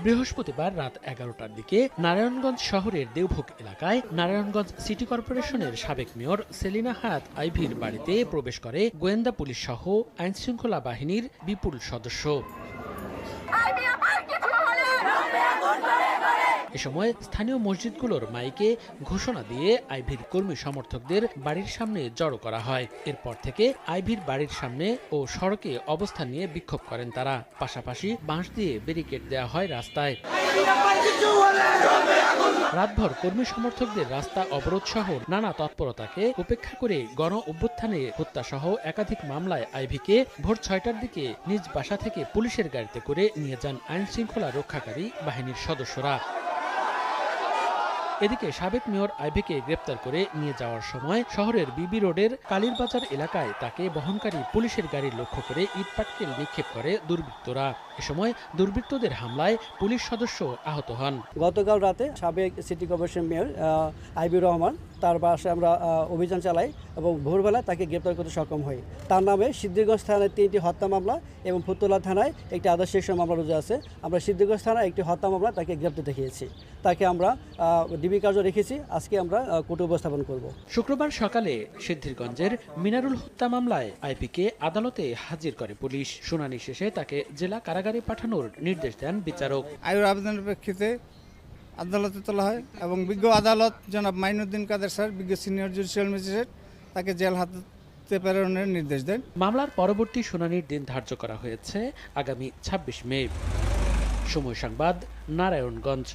বৃহস্পতিবার রাত 11টার দিকে নারায়ণগঞ্জ শহরের দেওভোগ এলাকায় নারায়ণগঞ্জ সিটি কর্পোরেশনের সাবেক মেয়র সেলিনা হায়াত আইভীর বাড়িতে প্রবেশ করে গোয়েন্দা পুলিশ সহ আইনশৃঙ্খলা বাহিনীর বিপুল সদস্য। এ সময় স্থানীয় মসজিদগুলোর মাইকে ঘোষণা দিয়ে আইভীর কর্মী সমর্থকদের বাড়ির সামনে জড়ো করা হয়। এরপর থেকে আইভীর বাড়ির সামনে ও সড়কে অবস্থান নিয়ে বিক্ষোভ করেন তারা। পাশাপাশি বাঁশ দিয়ে ব্যারিকেড দেওয়া হয় রাস্তায়। রাতভর কর্মী সমর্থকদের রাস্তা অবরোধ সহ নানা তৎপরতাকে উপেক্ষা করে গণ অভ্যুত্থানে হত্যাসহ একাধিক মামলায় আইভীকে ভোর 6টার দিকে নিজ বাসা থেকে পুলিশের গাড়িতে করে নিয়ে যান আইনশৃঙ্খলা রক্ষাকারী বাহিনীর সদস্যরা। এদিকে সাবেক মেয়র আইভীকে গ্রেপ্তার করে নিয়ে যাওয়ার সময় শহরের বিবি রোডের কালীরবাজার এলাকায় তাকে বহনকারী পুলিশের গাড়ি লক্ষ্য করে ইটপাটকেল নিক্ষেপ করে দুর্বৃত্তরা। এ সময় দুর্বৃত্তদের হামলায় পুলিশ সদস্য আহত হন। গতকাল রাতে সাবেক সিটি কর্পোরেশন মেয়র আইবির রহমান তার বাসায় আমরা অভিযান চালাই এবং ভোরবেলা তাকে গ্রেপ্তার করতে সক্ষম হই। তার নামে সিদ্ধিরগঞ্জ থানায় 3টি হত্যা মামলা এবং ফুতুল্লা থানায় একটি আদার্স সেকশন মামলা রুজু আছে। আমরা সিদ্ধিরগঞ্জ থানায় একটি হত্যা মামলা তাকে গ্রেপ্তার দেখিয়েছি। তাকে আমরা ডিবি কার্য রেখেছি। আজকে আমরা কোর্টে উপস্থাপন করব। শুক্রবার সকালে সিদ্ধিরগঞ্জের মিনারুল হত্যা মামলায় আইভীকে আদালতে হাজির করে পুলিশ। শুনানি শেষে তাকে জেলা কারাগারে পাঠানোর নির্দেশ দেন বিচারক। আইয়ুর আবেদনের প্রেক্ষিতে আদালতে তোলা হয় এবং বিজ্ঞ আদালত জনাব মাইনুদ্দিন কাদের স্যার, বিজ্ঞ সিনিয়র জুডিশিয়াল ম্যাজিস্ট্রেট, তাকে জেল হাজতে প্রেরণের নির্দেশ দেন। মামলার পরবর্তী শুনানির দিন ধার্য করা হয়েছে আগামী 26 মে। সময় সংবাদ, নারায়ণগঞ্জ।